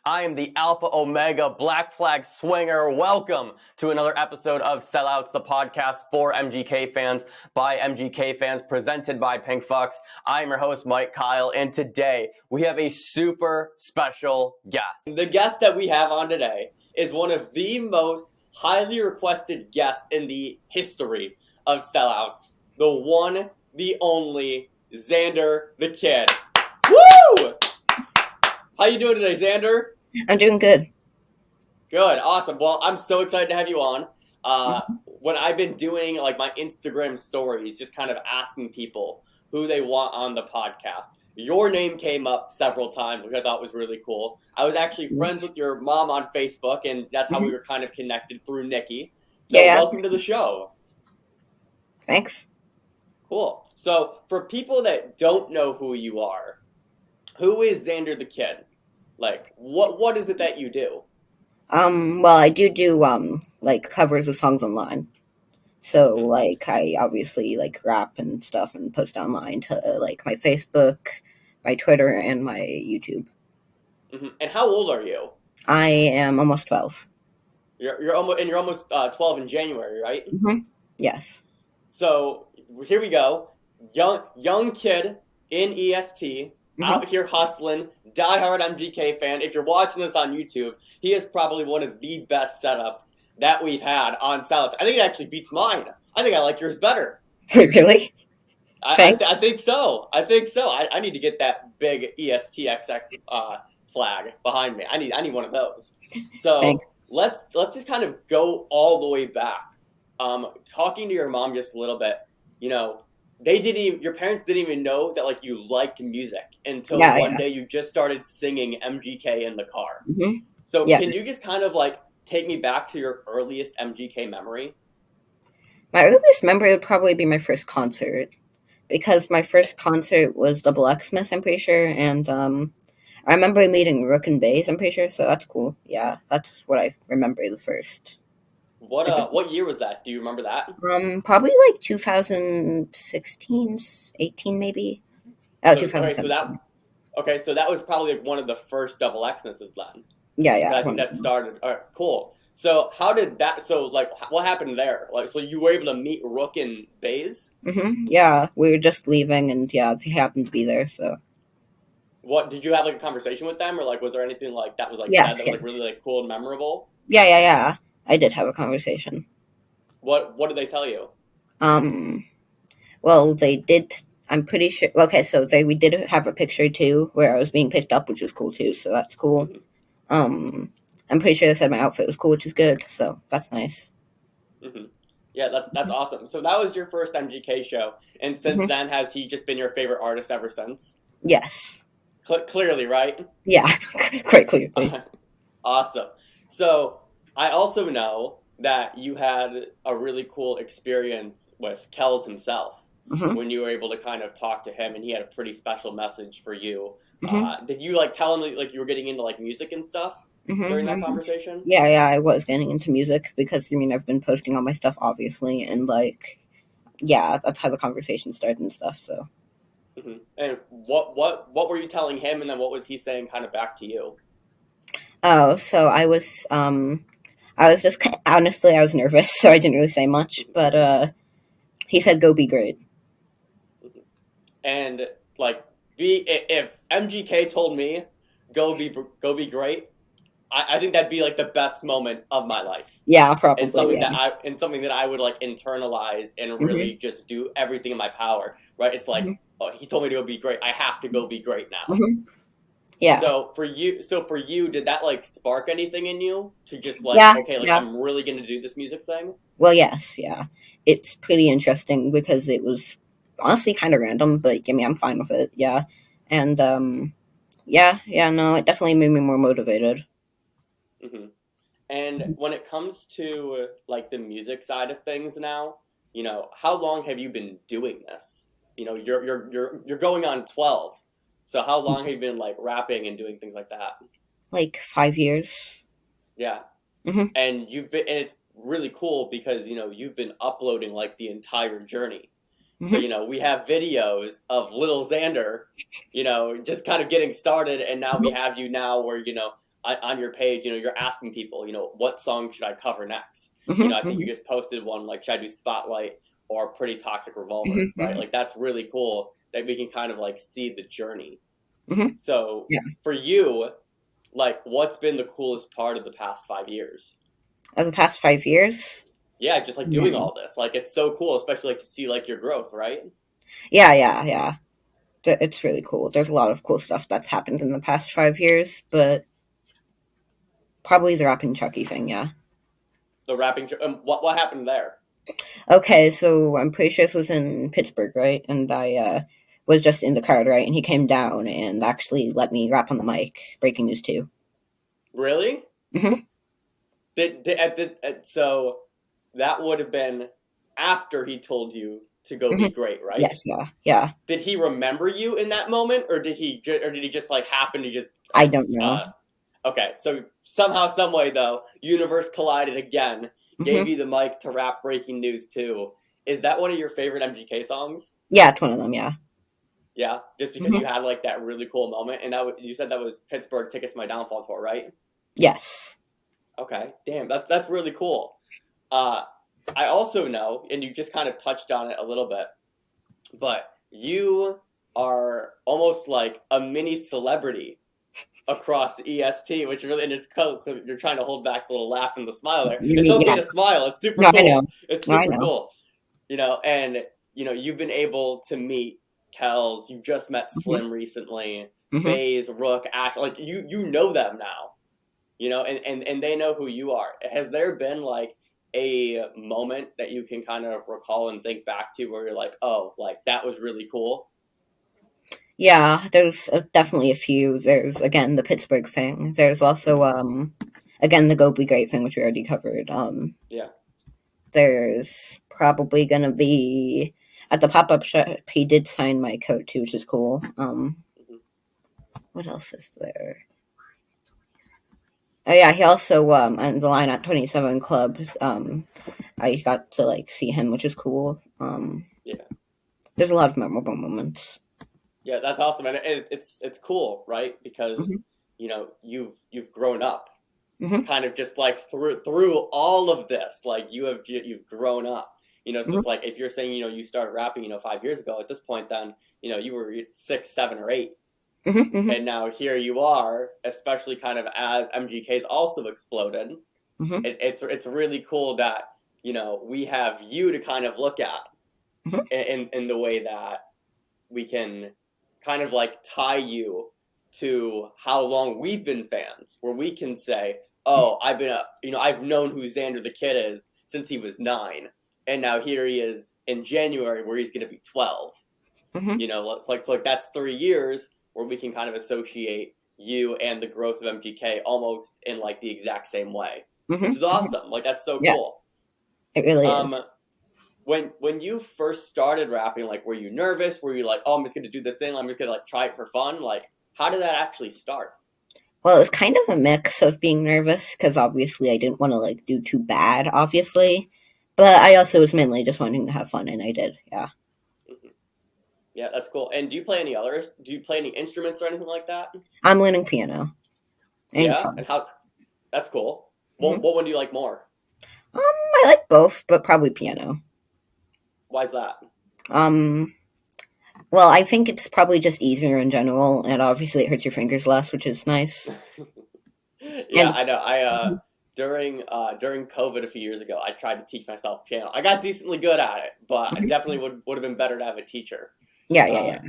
I am the Alpha Omega Black Flag Swinger. Welcome to another episode of Sellouts, the podcast for MGK fans, by MGK fans, presented by Pink Fox. I am your host, Mike Kyle, and today we have a super special guest. The guest that we have on today is one of the most highly requested guests in the history of Sellouts. The one, the only, Xander the Kid. Woo! How you doing today, Xander? I'm doing good. Good, awesome. Well, I'm so excited to have you on. When I've been doing like my Instagram stories, just kind of asking people who they want on the podcast, your name came up several times, which I thought was really cool. I was actually friends with your mom on Facebook, and that's how we were kind of connected through Nikki. So welcome to the show. Thanks. Cool. So for people that don't know who you are, who is Xander the Kid? Like, what is it that you do? Well, I do like covers of songs online. So, like, I obviously, like, rap and stuff and post online to, like, my Facebook, my Twitter, and my YouTube. And how old are you? I am almost 12. You're almost 12 in January, right? Yes. So, here we go. Young kid in EST, out here hustling, diehard MGK fan. If you're watching this on YouTube, he is probably one of the best setups that we've had on Sellouts. I think it actually beats mine. I think I like yours better. Really? I think so. I need to get that big ESTXX flag behind me. I need one of those. So Thanks. let's just kind of go all the way back. Talking to your mom just a little bit, you know, your parents didn't even know that like you liked music until one day you just started singing MGK in the car. So can you just kind of like take me back to your earliest MGK memory? My earliest memory would probably be my first concert, because my first concert was XXander, I'm pretty sure, and I remember meeting Rook and Baze, I'm pretty sure, so that's cool. Yeah, that's what I remember the first. What year was that? Do you remember that? Probably like 2016, 18 maybe. Oh, 2017. So that was probably like one of the first XXander then. Yeah. I think that started. All right, cool. So how did that? So like, what happened there? Like, so you were able to meet Rook and Baze? Yeah, we were just leaving, and yeah, they happened to be there. So. What did you have like a conversation with them, or like was there anything like that was like that was like really like cool and memorable? Yeah. I did have a conversation. What did they tell you? Well, they did. I'm pretty sure. Okay, so we did have a picture too where I was being picked up, which was cool too. So that's cool. I'm pretty sure they said my outfit was cool, which is good. So that's nice. Yeah, that's awesome. So that was your first MGK show, and since then, has he just been your favorite artist ever since? Yes. Clearly, right? Yeah, quite clearly. Awesome. So I also know that you had a really cool experience with Kells himself when you were able to kind of talk to him, and he had a pretty special message for you. Did you like tell him like you were getting into like music and stuff during that conversation? Yeah, I was getting into music because I've been posting all my stuff, obviously, and like, yeah, that's how the conversation started and stuff. So. And what were you telling him, and then what was he saying kind of back to you? Oh, so I was just honestly, I was nervous, so I didn't really say much. But he said, "Go be great." And like, if MGK told me, "Go be great," I think that'd be like the best moment of my life. Yeah, probably. And something that I would like internalize and really just do everything in my power. Right? It's like, oh, he told me to go be great. I have to go be great now. Yeah. So for you, did that like spark anything in you to just like, I'm really gonna do this music thing? Well, yes, yeah. It's pretty interesting because it was honestly kind of random, but I'm fine with it. Yeah, and no, it definitely made me more motivated. And when it comes to like the music side of things now, you know, how long have you been doing this? You know, you're going on 12. So how long have you been like rapping and doing things like that? Like 5 years. Yeah. And it's really cool because, you know, you've been uploading like the entire journey. So, you know, we have videos of little Xander, you know, just kind of getting started. And now we have you now where, you know, on your page, you're asking people, what song should I cover next? Mm-hmm, I think mm-hmm, you just posted one like, should I do Spotlight or Pretty Toxic Revolver, mm-hmm, right? Like that's really cool that we can kind of like see the journey. mm-hmm. So Yeah. for you, like, what's been the coolest part of the past 5 years? Of the past 5 years. Yeah, just like doing Mm. all this, like it's so cool, especially like to see like your growth, right? Yeah, yeah, yeah. It's really cool. There's a lot of cool stuff that's happened in the past 5 years, but probably the rapping Chucky thing, yeah. The rapping, what happened there? Okay, so I'm pretty sure this was in Pittsburgh, right? And I was just in the car, right? And he came down and actually let me rap on the mic. Breaking news too. Really? Mm-hmm. So that would have been after he told you to go be Mm-hmm. great, right? Yes, yeah, yeah. Did he remember you in that moment, or did he just like happen to just I don't know. okay? So somehow, some way, though, universe collided again, Mm-hmm. gave you the mic to rap breaking news too. Is that one of your favorite MGK songs? Yeah, it's one of them. Yeah. Yeah, just because Mm-hmm. you had like that really cool moment, and you said that was Pittsburgh Tickets to My Downfall tour, right? Yes. Okay, damn, that's really cool. Uh, I also know, and you just kind of touched on it a little bit, but you are almost like a mini celebrity across EST, which really, and it's cool. You're trying to hold back the little laugh and the smile there. You It's mean okay yeah? to smile. It's super No, I know. cool. It's No, I super know. cool. And you've been able to meet Kells. You just met Mm-hmm. Slim recently. Mm-hmm. Baze, Rook, Ash, like you know them now. And they know who you are. Has there been like a moment that you can kind of recall and think back to where you're like, oh, like that was really cool? Yeah, there's definitely a few. There's again the Pittsburgh thing. There's also Mm-hmm. again the Go Be Great thing, which we already covered. Yeah. There's probably gonna be at the pop up shop. He did sign my coat too, which is cool. Mm-hmm. What else is there? Oh yeah, he also on the line at 27 Clubs. I got to like see him, which is cool. Yeah. There's a lot of memorable moments. Yeah, that's awesome, and it's cool, right? Because Hmm. you've grown up, Hmm. kind of just like through all of this, like you've grown up. So Hmm. it's like if you're saying you started rapping 5 years ago. At this point, then you were 6, 7, or 8, Hmm. Hmm. and now here you are, especially kind of as MGK's also exploded. Hmm. It's really cool that we have you to kind of look at Hmm. in the way that we can kind of like tie you to how long we've been fans, where we can say, oh, I've known who Xander the Kid is since he was 9, and now here he is in January where he's going to be 12. Hmm. It's like that's 3 years where we can kind of associate you and the growth of MGK almost in like the exact same way, Hmm. which is awesome. Like that's so Yeah, cool. it really Um, is. when you first started rapping, like were you nervous? Were you like, oh, I'm just gonna do this thing, I'm just gonna like try it for fun? Like, how did that actually start? Well, it was kind of a mix of being nervous because obviously I didn't want to like do too bad, obviously, but I also was mainly just wanting to have fun, and I did. Yeah, Hmm. Yeah, that's cool. And do you play any others? Do you play any instruments or anything like that? I'm learning piano and Yeah, guitar. and how? That's cool. What Hmm. what one do you like more? I like both, but probably piano. Why is that? Um, well, I think it's probably just easier in general, and obviously it hurts your fingers less, which is nice. Yeah, And I know. During COVID a few years ago, I tried to teach myself piano. I got decently good at it, but I definitely would have been better to have a teacher. yeah, yeah, Uh, yeah.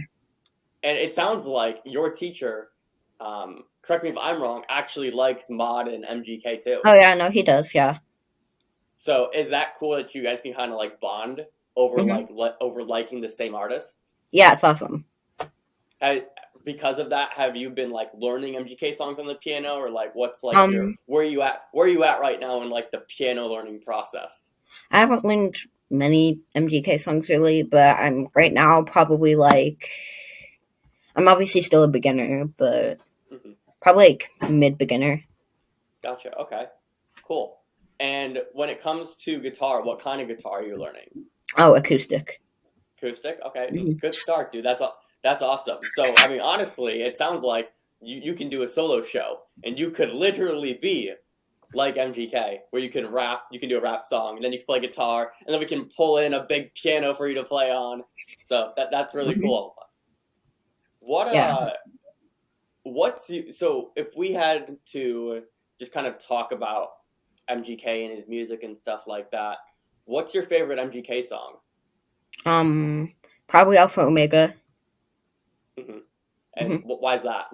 and it sounds like your teacher, correct me if I'm wrong, actually likes mod and MGK too. Oh yeah, no, he does. Yeah. So is that cool that you guys can kind of like bond over Hmm. over liking the same artist? Yeah, it's awesome. Ha- because of that, have you been like learning MGK songs on the piano, or like what's like your Um, where are you at right now in like the piano learning process? I haven't learned many MGK songs really, but I'm right now probably like I'm obviously still a beginner, but Hmm. probably like mid beginner. Gotcha. Okay. Cool. And when it comes to guitar, what kind of guitar are you learning? Oh, acoustic. Acoustic. Okay. Hmm. Good start, dude. That's awesome. So I mean, honestly, it sounds like you can do a solo show, and you could literally be like MGK, where you can rap, you can do a rap song, and then you can play guitar, and then we can pull in a big piano for you to play on. So that's really Hmm. cool. What Yeah. so if we had to just kind of talk about MGK and his music and stuff like that, what's your favorite MGK song? Probably Alpha Omega. Hmm. And Hmm. why is that?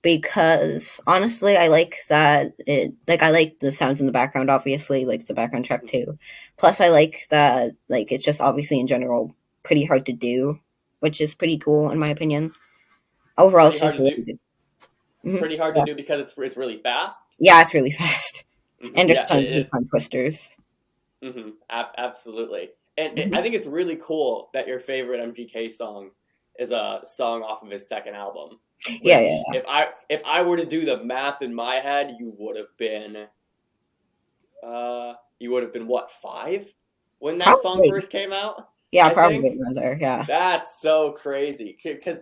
Because honestly, I like that I like the sounds in the background, obviously, like the background track Mhm. too. Plus, I like that it's just obviously in general pretty hard to do, which is pretty cool in my opinion. Overall, Pretty it's hard just to do. really good. Hmm. Pretty hard to Yeah, do because it's really fast. yeah, it's really fast, and there's Yeah, tons of tongue twisters. absolutely. And I Hmm. think it's really cool that your favorite MGK song is a song off of his second album. Yeah, Which, yeah, if I were to do the math in my head, you would have been what, 5 when that song probably. first came out? Yeah, I probably think around there. Yeah. that's so crazy because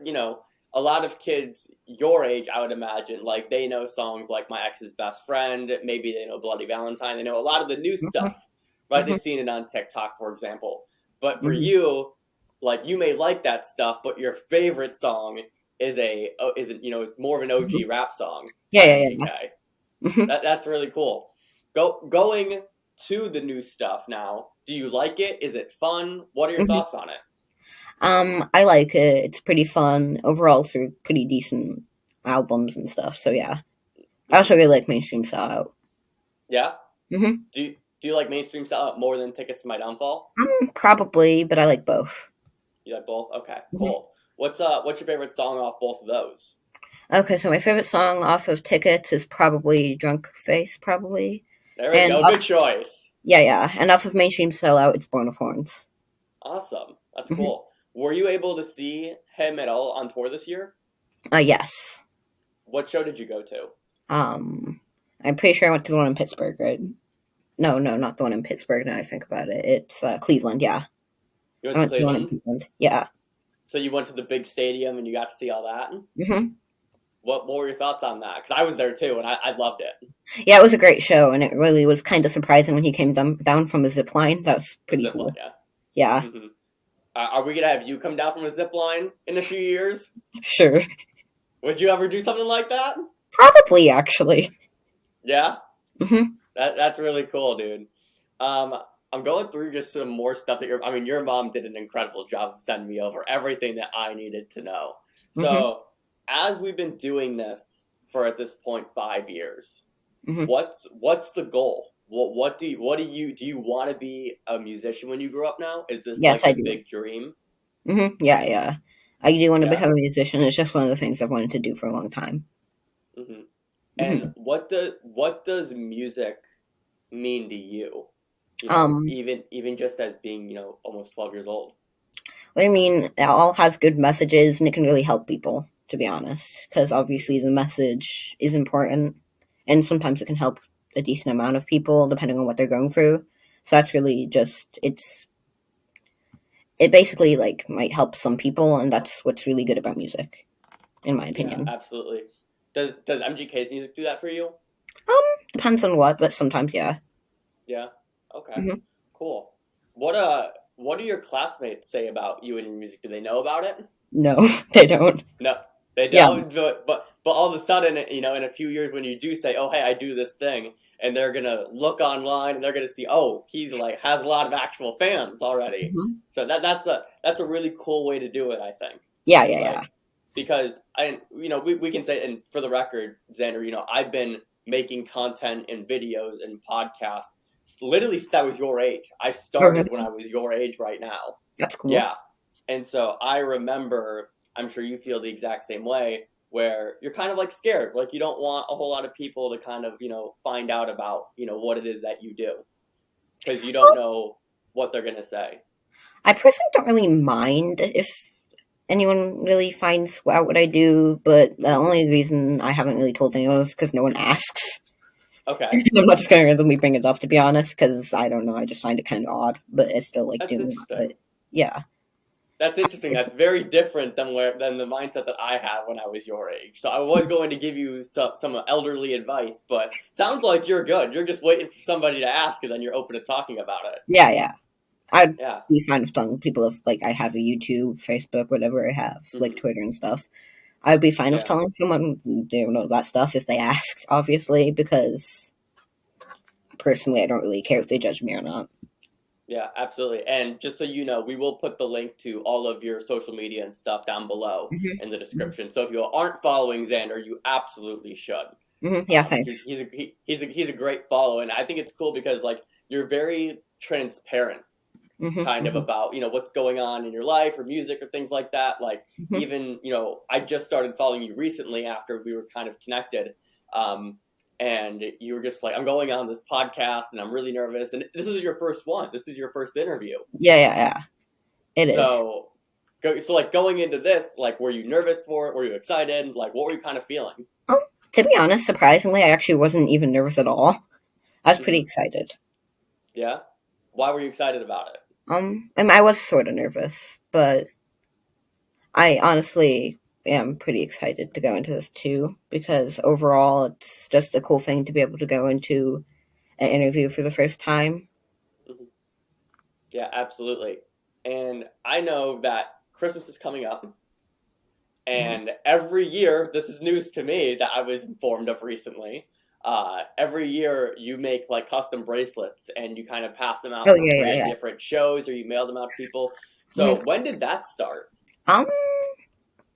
a lot of kids your age, I would imagine, like they know songs like My Ex's Best Friend, maybe they know Bloody Valentine, they know a lot of the new Hmm. stuff, right? Hmm. They've seen it on TikTok, for example. But for Hmm. you, like you may like that stuff, but your favorite song it's more of an Hmm. OG rap song Yeah, by yeah, MGK. yeah. Hmm. That's really cool. Going to the new stuff now. Do you like it? Is it fun? What are your Hmm. thoughts on it? I like it. It's pretty fun overall. Through pretty decent albums and stuff. So yeah, I also Hmm. really like mainstream style. Yeah. Mm-hmm. Do you like mainstream style more than Tickets to My Downfall? Probably, but I like both. You like both? Okay, Hmm. cool. What's your favorite song off both of those? Okay, so my favorite song off of Tickets is probably "Drunk Face," probably, There we and go. off Good choice. yeah, yeah, and off of mainstream sellout, it's "Born of Horns." Awesome. That's Hmm. cool. Were you able to see him at all on tour this year? Yes. What show did you go to? Um, I'm pretty sure I went to the one in Pittsburgh, right? No, no, not the one in Pittsburgh. Now I think about it, it's Cleveland. Yeah, You I went to went to the one in Cleveland? Cleveland. Yeah. So you went to the big stadium and you got to see all that? Hmm. What were your thoughts on that? Because I was there too and I loved it. Yeah, it was a great show, and it really was kind of surprising when he came down from the zip line. That was The pretty zip line, cool. yeah. Yeah, Hmm. Are we gonna have you come down from a zip line in a few years? sure. Would you ever do something like that? Probably, actually. Yeah? Hmm. That's really cool, dude. Um, I'm going through just some more stuff that your mom did an incredible job of sending me over everything that I needed to know. Hmm. So, as we've been doing this for at this point 5 years, Hmm. what's the goal? Do you want to be a musician when you grow up now? Is this Yes, like I a do. big dream? Yeah, yeah. I do want to Yeah. become a musician. It's just one of the things I've wanted to do for a long time. Hmm. And Hmm. what does music mean to you? Um, Even just as being, almost 12 years old. I mean, it all has good messages, and it can really help people. To be honest, because obviously the message is important, and sometimes it can help a decent amount of people depending on what they're going through. So that's really just it basically might help some people, and that's what's really good about music, in my Yeah, opinion. absolutely. Does MGK's music do that for you? Um, Depends on what, but sometimes yeah. Yeah. Okay. Hmm. Cool. What do your classmates say about you and your music? Do they know about it? No, they don't. No, they Yeah. don't. But all of a sudden, in a few years when you do say, "Oh, hey, I do this thing," and they're gonna look online and they're gonna see, "Oh, he's like has a lot of actual fans already." Hmm. So that's a really cool way to do it, I think. Yeah, yeah, yeah. Like because we can say, and for the record, Xander, I've been making content and videos and podcasts literally since I was your age. I Oh, really? started when I was your age right now. That's cool. Yeah. And so I remember, I'm sure you feel the exact same way, where you're kind of like scared. Like you don't want a whole lot of people to kind of, find out about, what it is that you do because you don't know what they're going to say. I personally don't really mind if anyone really finds out what I do, but the Hmm. only reason I haven't really told anyone is because no one asks. Okay. I'm not just gonna randomly bring it up, to be honest, because I don't know. I just find it kind of odd, but I still like That's doing that. interesting. But yeah. That's interesting. That's very different than the mindset that I had when I was your age. So I was going to give you some elderly advice, but sounds like you're good. You're just waiting for somebody to ask, and then you're open to talking about it. Yeah, yeah. I'd Yeah. be fine with telling people if, like, I have a YouTube, Facebook, whatever I have, like Mm-hmm. Twitter and stuff. I'd be fine with Yeah. telling someone, that stuff if they ask, obviously, because personally, I don't really care if they judge me or not. Yeah, absolutely. And just so you know, we will put the link to all of your social media and stuff down below in the Mm-hmm. description. So if you aren't following Xander, you absolutely should. Mm-hmm. Yeah, thanks. He's a great follow, and I think it's cool because like you're very transparent, Mm-hmm. kind of Mm-hmm. about what's going on in your life or music or things like that. Like Mm-hmm. even I just started following you recently after we were kind of connected. And you were just like, I'm going on this podcast and I'm really nervous. And this is your first one. This is your first interview. Yeah, yeah, yeah. It is. So like going into this, like, were you nervous for it? Were you excited? Like, what were you kind of feeling? To be honest, surprisingly, I actually wasn't even nervous at all. I was pretty Mm-hmm. excited. Yeah. Why were you excited about it? And I was sort of nervous, but I honestly am pretty excited to go into this too, because overall, it's just a cool thing to be able to go into an interview for the first time. Mm-hmm. Yeah, absolutely. And I know that Christmas is coming up. Mm-hmm. And every year, this is news to me that I was informed of recently. Every year, you make like custom bracelets and you kind of pass them out Oh for yeah, free yeah, at yeah. different shows or you mail them out to people. So Mm-hmm. when did that start? Um,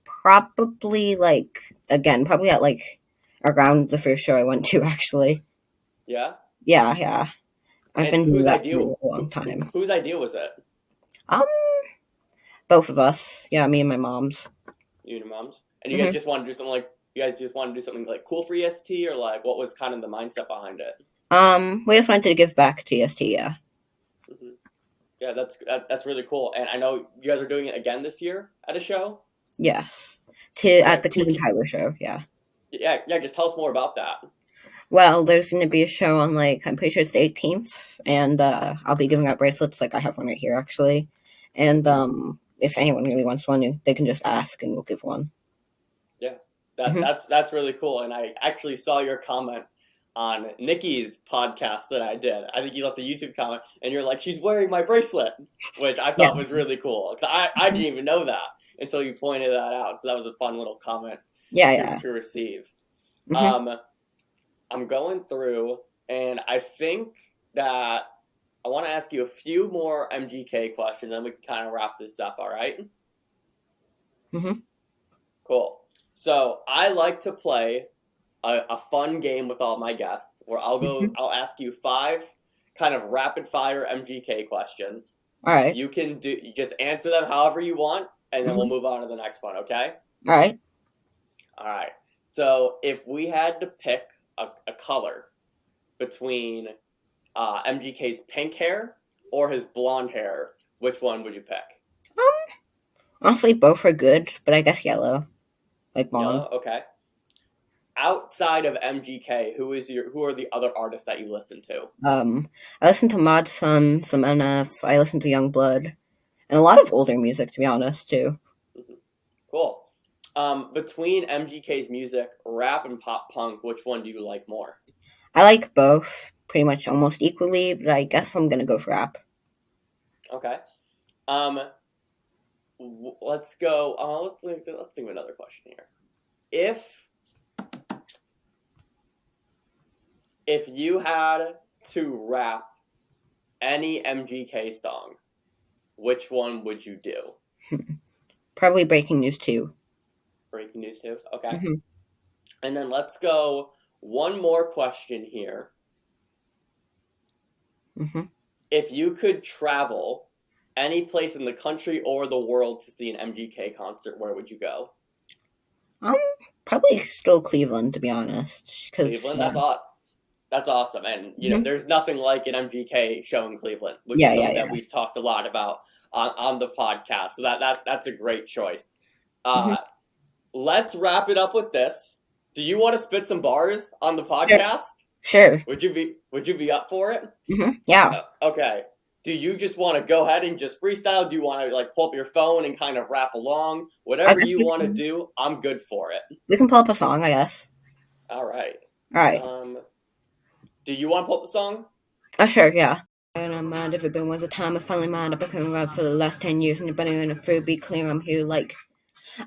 Probably like again, probably at like around the first show I went to. Actually, Yeah. yeah, yeah. I've And been doing that for a long time. whose idea was it? Um, Both of us. Yeah, me and my mom's. You and your mom's. And you guys Mm-hmm. just want to do something like cool for EST, or like what was kind of the mindset behind it? We just wanted to give back to EST. Yeah. Hmm. Yeah, that's really cool. And I know you guys are doing it again this year at a show. Yes. To Yeah, At the Cleveland Tyler show. Yeah. yeah. Just tell us more about that. Well, there's going to be a show on, like, I'm pretty sure it's the 18th, and I'll be giving out bracelets. Like, I have one right here, actually. And Hmm. if anyone really wants one, they can just ask, and we'll give one. Yeah, Hmm. that's really cool. And I actually saw your comment on Nikki's podcast that I did. I think you left a YouTube comment, and you're like, "She's wearing my bracelet," which I Yeah. thought was really cool. 'Cause I didn't even know that until you pointed that out. So that was a fun little comment Yeah, to yeah. to receive. Hmm. Um, I'm going through, and I think that I want to ask you a few more MGK questions, and then we can kind of wrap this up. All right? Hmm. Cool. So I like to play a fun game with all my guests where Hmm. I'll ask you five kind of rapid fire MGK questions. All right. You just answer them however you want, and then we'll Hmm. move on to the next one, okay? All right. All right. So if we had to pick a color between MGK's pink hair or his blonde hair, which one would you pick? Um, Honestly, both are good, but I guess yellow, like blonde. Yellow? Okay. Outside of MGK, who are the other artists that you listen to? I listen to Mod Sun, some NF. I listen to Youngblood, and a lot of older music, to be honest, too. Mhm. Cool. Between MGK's music, rap and pop punk, which one do you like more? I like both pretty much almost equally, but I guess I'm gonna go for rap. Okay. Um, let's go. Let's think of another question here. If you had to rap any MGK song, which one would you do? Probably breaking news too. Breaking news too. Okay. Hmm. And then let's go one more question here. Hmm. If you could travel any place in the country or the world to see an MGK concert, where would you go? Um, Probably still Cleveland, to be honest, because Cleveland. yeah. That's awesome. And Hmm. there's nothing like an MGK show in Cleveland, which Yeah, is yeah, something that yeah. we've talked a lot about on the podcast. So that's a great choice. Hmm. Uh, let's wrap it up with this. Do you want to spit some bars on the Sure, podcast? sure. Would you be up for it? Yeah. Okay. Do you just want to go ahead and just freestyle? Do you want to like pull up your phone and kind of rap along? I Whatever guess you want to do, I'm good for it. we can pull up a song, I guess. All right. All right. Do you want to pull up the song? Oh, sure, yeah. I don't mind if it been was a time I finally mind. I've been coming around for the last 10 years and you're better in a free, be clear, I'm here like.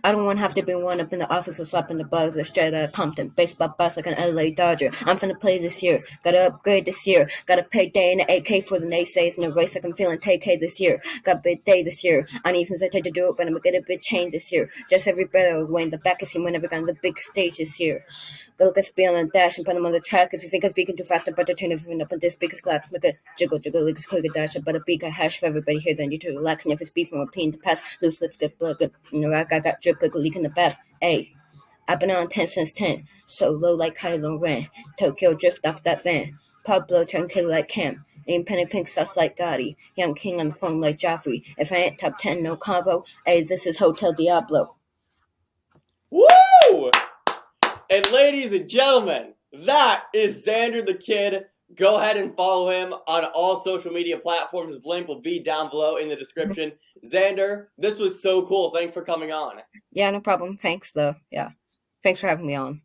I don't want to have to be one up in the office or slapping the buzz or straight out of Compton. Baseball bus like an LA Dodger. I'm finna play this year. Gotta upgrade this year. Gotta pay day in the AK for the naysays in the race like I'm feeling TK this year. Got a big day this year. I don't even hesitate to do it, but I'm gonna get a big change this year. Just every better way in the back of you whenever on the big stage this year. Go look at speed on the dash and put them on the track. If you think I'm speaking too fast, I better turn everything up on this speaker's claps. Make a jiggle, like it's quick a dash. I better beat a hash for everybody here. Then you to relax. And if it's beef from repeating the past, loose lips get blood. Good. You know, I got drip like a leak in the bath. Ayy. I've been on 10 since 10. So low like Kylo Ren. Tokyo drift off that van. Pablo turn killer like Cam. Ain't penny pink sauce like Gotti. Young king on the phone like Joffrey. If I ain't top 10, no convo. Ayy, this is Hotel Diablo. Woo! And ladies and gentlemen, that is Xander the Kid. Go ahead and follow him on all social media platforms. His link will be down below in the description. Xander, this was so cool. Thanks for coming on. Yeah, no problem. Thanks, though. Yeah. Thanks for having me on.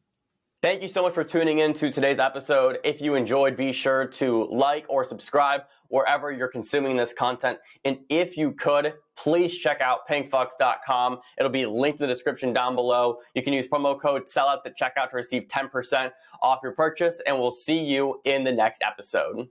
Thank you so much for tuning in to today's episode. If you enjoyed, be sure to like or subscribe wherever you're consuming this content. And if you could, please check out pinkfucks.com. It'll be linked in the description down below. You can use promo code SELLOUTS at checkout to receive 10% off your purchase, and we'll see you in the next episode.